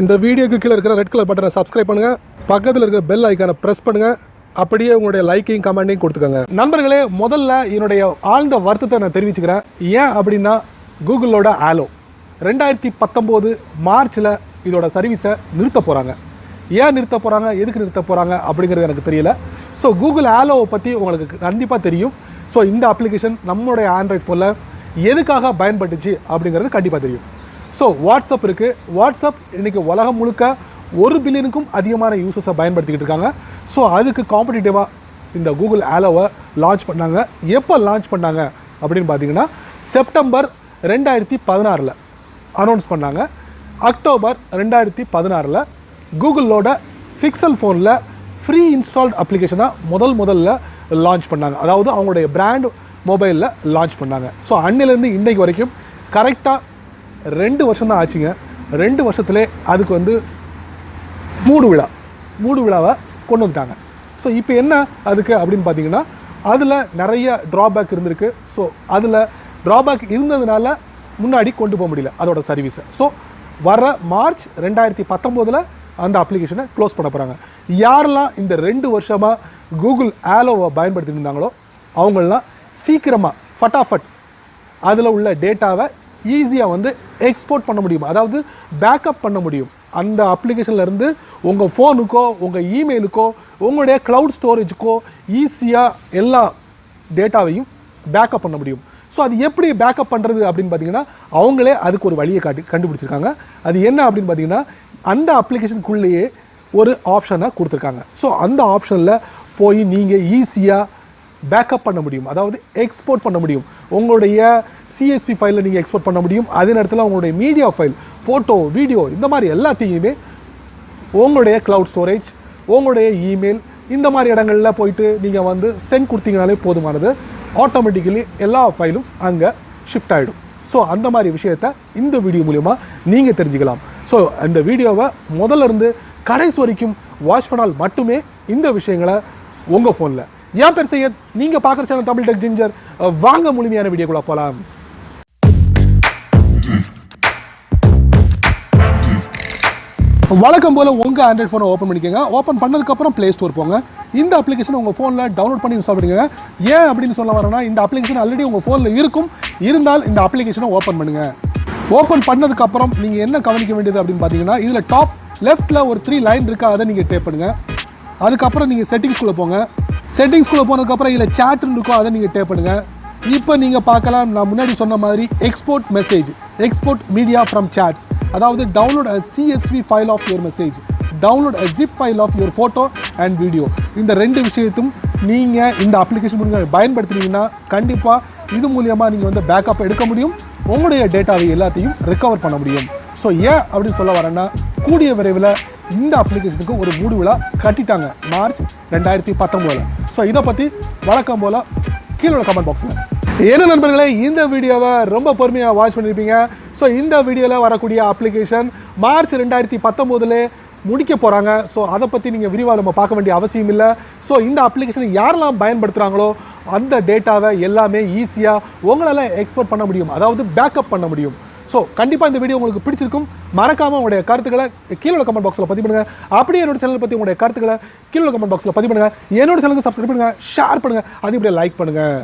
இந்த வீடியோக்கு கீழே இருக்கிற ரெட் கலர் பட்டனை சப்ஸ்கிரைப் பண்ணுங்கள், பக்கத்தில் இருக்கிற பெல் ஐக்கானை ப்ரெஸ் பண்ணுங்கள், அப்படியே உங்களுடைய லைக்கையும் கமெண்ட்டையும் கொடுத்துக்கோங்க. நண்பர்களே, முதல்ல என்னுடைய ஆழ்ந்த வருத்தத்தை நான் தெரிவிச்சுக்கிறேன். ஏன் அப்படின்னா, கூகுளோட ஆலோ 2019 மார்ச்சில் இதோட சர்வீஸை நிறுத்த போகிறாங்க. ஏன் நிறுத்த போகிறாங்க, எதுக்கு நிறுத்த போகிறாங்க அப்படிங்கிறது எனக்கு தெரியல. ஸோ கூகுள் ஆலோவை பற்றி உங்களுக்கு கண்டிப்பாக தெரியும். ஸோ இந்த அப்ளிகேஷன் நம்மளுடைய ஆண்ட்ராய்ட் ஃபோனில் எதுக்காக பயன்பட்டுச்சு அப்படிங்கிறது கண்டிப்பாக தெரியும். ஸோ வாட்ஸ்அப் இருக்குது. வாட்ஸ்அப் இன்றைக்கி உலகம் முழுக்க 1 பில்லியனுக்கும் அதிகமான யூசர்ஸை பயன்படுத்திக்கிட்டு இருக்காங்க. ஸோ அதுக்கு காம்படிட்டிவாக இந்த கூகுள் ஆலோவை லான்ச் பண்ணாங்க. எப்போ லான்ச் பண்ணாங்க அப்படின்னு பார்த்தீங்கன்னா, செப்டம்பர் 2016 அனௌன்ஸ் பண்ணாங்க. அக்டோபர் 2016 கூகுளோட பிக்சல் ஃபோனில் ஃப்ரீ இன்ஸ்டால்ட் அப்ளிகேஷனாக முதல்ல லான்ச் பண்ணாங்க. அதாவது அவங்களுடைய பிராண்ட் மொபைலில் லான்ச் பண்ணாங்க. ஸோ அன்னிலேருந்து இன்றைக்கு வரைக்கும் கரெக்டாக 2 வருஷம் தான் ஆச்சுங்க. 2 வருஷத்துலே அதுக்கு மூடு விழாவை கொண்டு வந்துட்டாங்க. ஸோ இப்போ என்ன அதுக்கு அப்படின்னு பார்த்தீங்கன்னா, அதில் நிறைய ட்ராபேக் இருந்திருக்கு. ஸோ அதில் ட்ராபேக் இருந்ததுனால முன்னாடி கொண்டு போக முடியல அதோட சர்வீஸை. ஸோ வர மார்ச் 2019 அந்த அப்ளிகேஷனை க்ளோஸ் பண்ண போகிறாங்க. யாரெல்லாம் இந்த 2 வருஷமாக கூகுள் ஆலோவை பயன்படுத்திட்டு இருந்தாங்களோ அவங்களெலாம் சீக்கிரமாக ஃபட்டாஃபட் அதில் உள்ள டேட்டாவை ஈஸியாக எக்ஸ்போர்ட் பண்ண முடியும், அதாவது பேக்கப் பண்ண முடியும். அந்த அப்ளிகேஷன்லேருந்து உங்கள் ஃபோனுக்கோ உங்கள் இமெயிலுக்கோ உங்களுடைய க்ளவுட் ஸ்டோரேஜுக்கோ ஈஸியாக எல்லா டேட்டாவையும் பேக்கப் பண்ண முடியும். ஸோ அது எப்படி பேக்கப் பண்ணுறது அப்படின்னு பார்த்தீங்கன்னா, அவங்களே அதுக்கு ஒரு வழியை கண்டுபிடிச்சிருக்காங்க. அது என்ன அப்படின்னு பார்த்தீங்கன்னா, அந்த அப்ளிகேஷனுக்குள்ளேயே ஒரு ஆப்ஷனை கொடுத்துருக்காங்க. ஸோ அந்த ஆப்ஷனில் போய் நீங்கள் ஈஸியாக பேக்கப் பண்ண முடியும், அதாவது எக்ஸ்போர்ட் பண்ண முடியும். உங்களுடைய சிஎஸ்வி ஃபைலில் நீங்கள் எக்ஸ்போர்ட் பண்ண முடியும். அதே நேரத்தில் உங்களுடைய மீடியா ஃபைல், ஃபோட்டோ, வீடியோ, இந்த மாதிரி எல்லாத்தையுமே உங்களுடைய க்ளவுட் ஸ்டோரேஜ், உங்களுடைய இமெயில், இந்த மாதிரி இடங்களில் போயிட்டு நீங்கள் சென்ட் கொடுத்தீங்கனாலே போதுமானது. ஆட்டோமேட்டிக்கலி எல்லா ஃபைலும் அங்கே ஷிஃப்ட் ஆகிடும். ஸோ அந்த மாதிரி விஷயத்தை இந்த வீடியோ மூலிமா நீங்கள் தெரிஞ்சுக்கலாம். ஸோ இந்த வீடியோவை முதல்ல இருந்து கடைசி வரைக்கும் வாட்ச் பண்ணால் மட்டுமே இந்த விஷயங்களை உங்கள் ஃபோனில். ஏன் பேர் செய்ய நீங்கள் பார்க்குற சேனல் தமிழ் டெக் ஜிஞ்சர். வாங்க முழுமையான வீடியோக்குள்ள போகலாம். வழக்கம் போல் உங்கள் ஆண்ட்ராய்ட் ஃபோனை ஓப்பன் பண்ணிக்கோங்க. ஓப்பன் பண்ணதுக்கப்புறம் ப்ளே ஸ்டோர் போங்க. இந்த அப்ளிகேஷன் உங்கள் ஃபோனில் டவுன்லோட் பண்ணி இன்ஸ்டால் பண்ணிக்கோங்க. ஏன் அப்படின்னு சொல்ல வரேன்னா, இந்த அப்ளிகேஷன் ஆல்ரெடி உங்கள் ஃபோனில் இருந்தால் இந்த அப்ளிகேஷனை ஓப்பன் பண்ணுங்கள். ஓப்பன் பண்ணதுக்கப்புறம் நீங்கள் என்ன கவனிக்க வேண்டியது அப்படின்னு பார்த்தீங்கன்னா, இதில் டாப் லெஃப்ட்டில் ஒரு 3 லைன் இருக்கா, அதை நீங்கள் டேப் பண்ணுங்கள். அதுக்கப்புறம் நீங்கள் செட்டிங்ஸ்குள்ளே போங்க. செட்டிங்ஸ்குள்ளே போனதுக்கப்புறம் இதில் சேட்டுன்னு இருக்கும், அதை நீங்கள் டேப் பண்ணுங்கள். இப்போ நீங்கள் பார்க்கலாம், நான் முன்னாடி சொன்ன மாதிரி export message, export media from chats, அதாவது download a CSV file of your message, download a zip file of your photo and video. இந்த 2 விஷயத்தும் நீங்கள் இந்த அப்ளிகேஷன் மூலியமாக பயன்படுத்தினீங்கன்னா கண்டிப்பாக இது மூலியமாக நீங்கள் பேக்கப் எடுக்க முடியும், உங்களுடைய டேட்டாவை எல்லாத்தையும் ரெக்கவர் பண்ண முடியும். ஸோ ஏன் அப்படின்னு சொல்ல வரேன்னா, கூடிய விரைவில் இந்த அப்ளிகேஷனுக்கு ஒரு மூடு விழா கட்டிட்டாங்க மார்ச் 2019. ஸோ இதை பற்றி வழக்கம் போல் கீழே கமெண்ட் பாக்ஸில். என்ன நண்பர்களே, இந்த வீடியோவை ரொம்ப பொறுமையாக வாட்ச் பண்ணியிருப்பீங்க. ஸோ இந்த வீடியோவில் வரக்கூடிய அப்ளிகேஷன் மார்ச் 2019 முடிக்க போகிறாங்க. ஸோ அதை பற்றி நீங்கள் விரிவாக நம்ம பார்க்க வேண்டிய அவசியம் இல்லை. ஸோ இந்த அப்ளிகேஷனை யாரெல்லாம் பயன்படுத்துகிறாங்களோ அந்த டேட்டாவை எல்லாமே ஈஸியாக உங்களால் எக்ஸ்போர்ட் பண்ண முடியும், அதாவது பேக்கப் பண்ண முடியும். ஸோ கண்டிப்பாக இந்த வீடியோ உங்களுக்கு பிடிச்சிருக்கும். மறக்காமல் உங்களுடைய கருத்துக்களை கீழே கமெண்ட் பாக்ஸில் பதிவு பண்ணுங்கள். அப்படியே என்னோட சேனல் பற்றி உங்களுடைய கருத்துக்களை கீழே கமெண்ட் பாக்ஸில் பதிவு பண்ணுங்கள். என்னோட சேனலுக்கு சப்ஸ்கிரைப் பண்ணுங்கள், ஷேர் பண்ணுங்கள், அதே இப்படியே லைக் பண்ணுங்கள்.